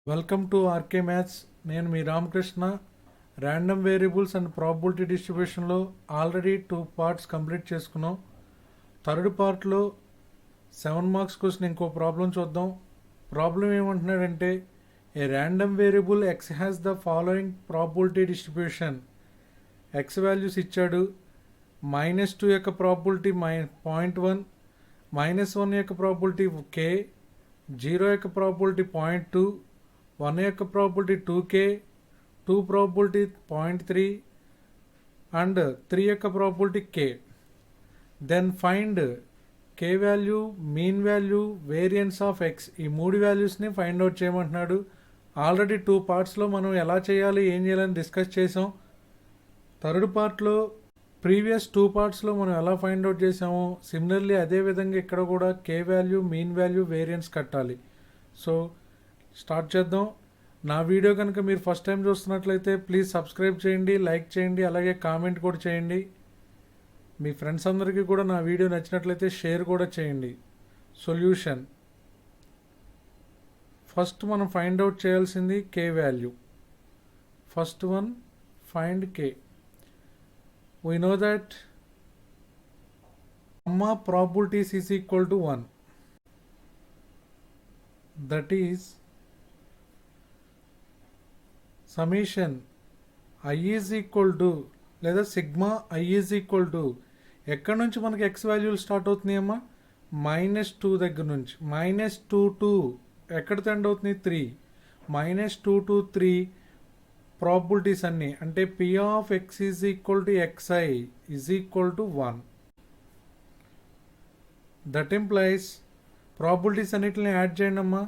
Welcome to RK maths. నేను మీ Ramakrishna. Random variables and probability డిస్ట్రిబ్యూషన్లో ఆల్రెడీ 2 పార్ట్స్ కంప్లీట్ చేసుకున్నాం. థర్డ్ పార్ట్లో 7 మార్క్స్ క్వశ్చన్ ఇంకో ప్రాబ్లం చూద్దాం. ప్రాబ్లం ఏమంటున్నాడంటే, a random variable X has the following probability distribution. X values ఇచ్చాడు. -2 యొక్క ప్రాబిలిటీ 0.1, -1 యొక్క ప్రాబిలిటీ k, 0 యొక్క ప్రాబిలిటీ 0.2, 1 యొక్క ప్రాబిలిటీ 2k, 2 ప్రాబిలిటీ 0.3 అండ్ 3 యొక్క probability k. Then find k value, mean value, variance of x. ఈ 3 వాల్యూస్ని find out చేయమంటున్నాడు. Already 2 పార్ట్స్లో మనం ఎలా చేయాలి, ఏం చేయాలని డిస్కస్ చేసాం. థర్డ్ పార్ట్లో ప్రీవియస్ 2 పార్ట్స్లో మనం ఎలా ఫైండ్ అవుట్ చేసామో సిమిలర్లీ అదేవిధంగా ఇక్కడ కూడా k value, mean value, variance కట్టాలి. సో స్టార్ట్ చేద్దాం. నా వీడియో కనుక మీరు ఫస్ట్ టైం చూస్తున్నట్లయితే ప్లీజ్ సబ్స్క్రైబ్ చేయండి, లైక్ చేయండి, అలాగే కామెంట్ కూడా చేయండి. మీ ఫ్రెండ్స్ అందరికీ కూడా నా వీడియో నచ్చినట్లయితే షేర్ కూడా చేయండి. సొల్యూషన్. ఫస్ట్ మనం ఫైండ్ అవుట్ చేయాల్సింది k value. First one, find k. We know that sum of probabilities is equal to 1. That is summation I is equal to లేదా sigma I is equal to ఎక్కడి నుంచి మనకి X వాల్యూలు start అవుతున్నాయమ్మా? -2 దగ్గర నుంచి. -2 to ఎక్కడ end అవుతుంది? 3. -2 to 3 probabilities అన్నీ అంటే p of x is equal to xi is equal to 1. That implies probabilities అన్నిటిని యాడ్ చేయండి అమ్మా.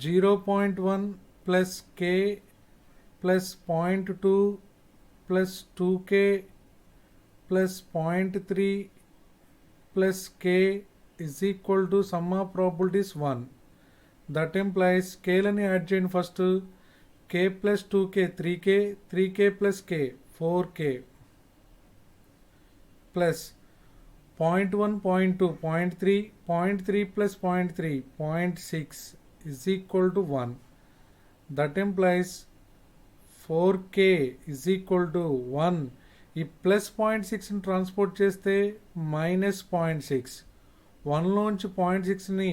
0.1 plus k plus 0.2 plus 2k plus 0.3 plus k is equal to sum of probabilities 1. That implies కేలని add చేయండి first. k plus 2k 3k, 3k plus k 4k plus 0.1, 0.2, 0.3, 0.3 plus 0.3, 0.6 is equal to 1. That implies 4k is equal to 1. ఈ plus 0.6ని transport చేస్తే -0.6. 1లోంచి 0.6ని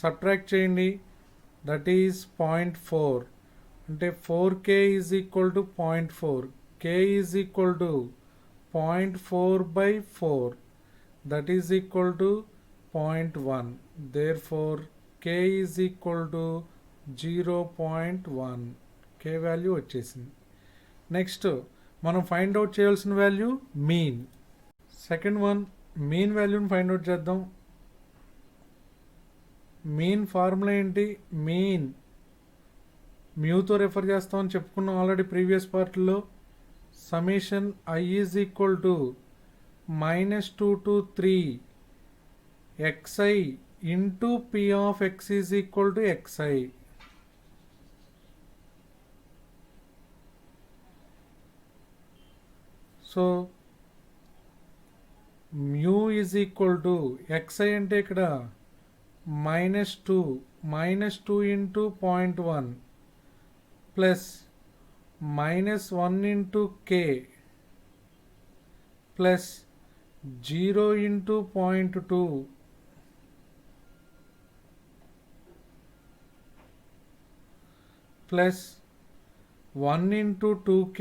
subtract చేయండి. That is 0.4. అంటే 4k is equal to 0.4. k is equal to 0.4/4. That is equal to 0.1. There four k is equal to 0.1. k value వచ్చేసింది. Next మనం find out చేయాల్సిన value mean. Second one, mean వాల్యూని find out చేద్దాం. Mean formula ఏంటి? Mean మ్యూతో refer చేస్తామని చెప్పుకున్నాం already previous పార్ట్లో. Summation I is equal to -2 to 3 xi into p of x is equal to xi. So mu is equal to xi అంటే ఇక్కడ -2 into 0.1 plus -1 into k plus 0 into 0.2 plus 1 into 2k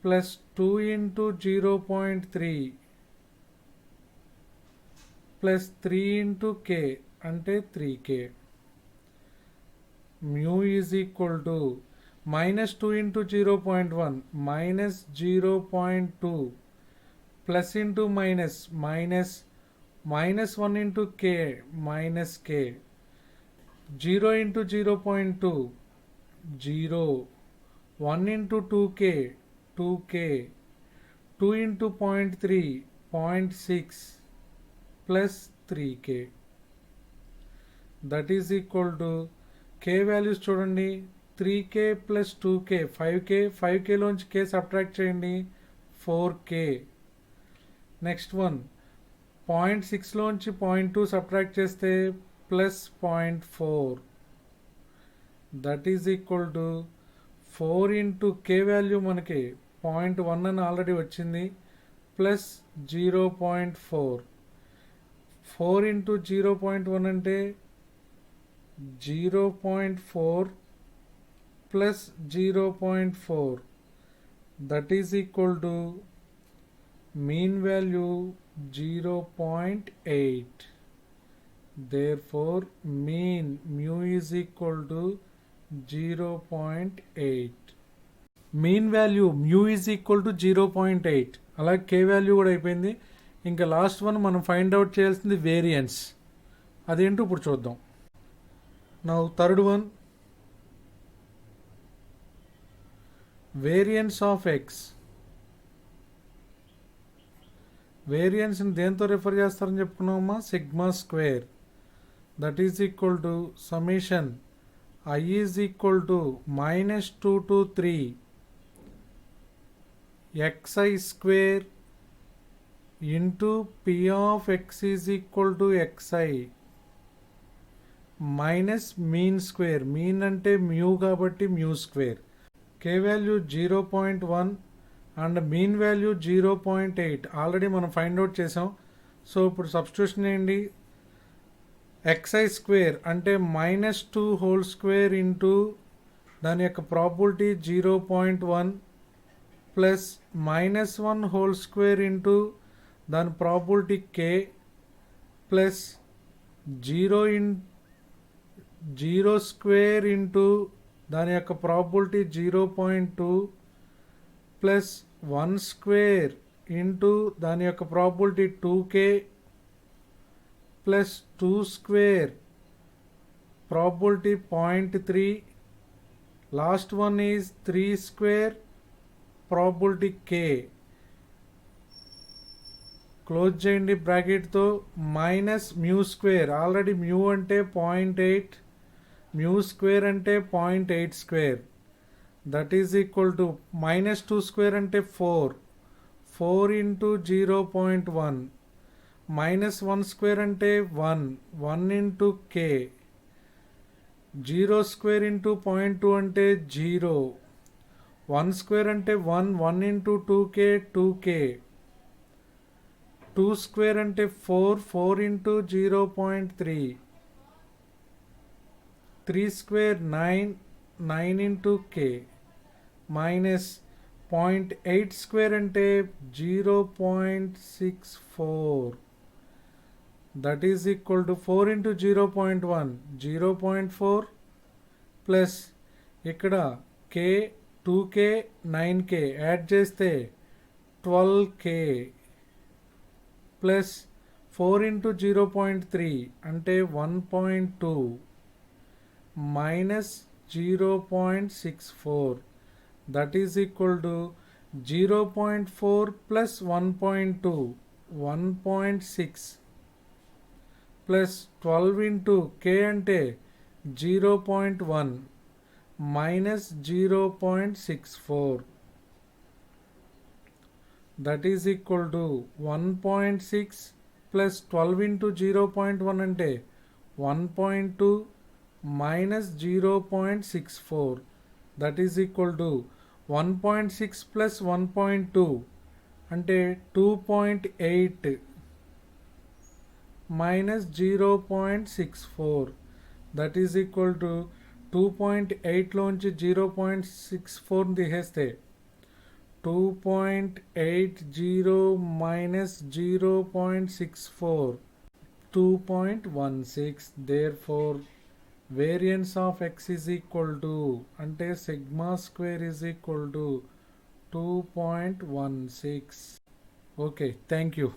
plus 2 into 0.3 plus 3 into k అంటే 3k. mu is equal to -2 into 0.1 minus 0.2 plus into minus -1 into k minus k, 0 into 0.2 0, 1 into 2k 2k, 2 into 0.3 0.6 plus 3k. That is equal to k values చూడండి. 3k plus 2k 5k లోంచి k subtract చేయండి 4k. Next one 0.6 లోంచి 0.2 subtract చేస్తే +0.4. That is equal to 4 into K value మనకి 0.1 అని already వచ్చింది, plus 0.4. 4 into 0.1 అంటే 0.4 plus 0.4, that is equal to mean value 0.8. Therefore mean mu is equal to 0.8. Mean value mu is equal to 0.8. అలాగే k value కూడా అయిపోయింది. ఇంకా last one మనం find out చేయాల్సింది వేరియన్స్. అదేంటో ఇప్పుడు చూద్దాం. Now third one, variance of x. వేరియన్స్ని దేంతో రిఫర్ చేస్తారని చెప్పుకున్నామా? Sigma square. That is equal to summation I is equal to -2 to 3 xi square into p of x is equal to xi minus mean square. Mean అంటే mu కాబట్టి mu square. K value 0.1 and mean value 0.8 already మనం find out చేసాం. So ఇప్పుడు substitution ఏంటి? xi square అంటే -2 whole square into దాని యొక్క probability 0.1 plus -1 whole square into దాని probability k plus 0 square into దాని యొక్క ప్రాబిలిటీ 0.2 ప్లస్ 1 స్క్వేర్ ఇంటూ దాని యొక్క probability 2k plus 2 square probability 0.3. Last one is 3 square probability k. Close చేయండి బ్రాకెట్తో. Minus mu square, already mu అంటే 0.8, mu square అంటే 0.8 square. That is equal to -2 square అంటే 4 into 0.1, -1 square అంటే 1 into k, 0 square into 0.2 అంటే 0, 1 square అంటే 1 into 2k 2k, 2 square అంటే 4 into 0.3, 3 square 9 into k, minus 0.8 square అంటే 0.64. That is equal to 4 into 0.1 0.4 plus ఇక్కడ k 2k 9k add చేస్తే 12k plus 4 into 0.3 అంటే 1.2 minus 0.64. That is equal to 0.4 plus 1.2 1.6 plus 12 into k అంటే 0.1 minus 0.64. That is equal to 1.6 plus 12 into 0.1 అంటే 1.2 minus 0.64. That is equal to 1.6 plus 1.2 అంటే 2.8 minus 0.64. That is equal to 2.8లోంచి 0.64 తీసేస్తే 2.80 minus 0.64 2.16. Therefore variance of x is equal to ante sigma square is equal to 2.16. Okay, thank you.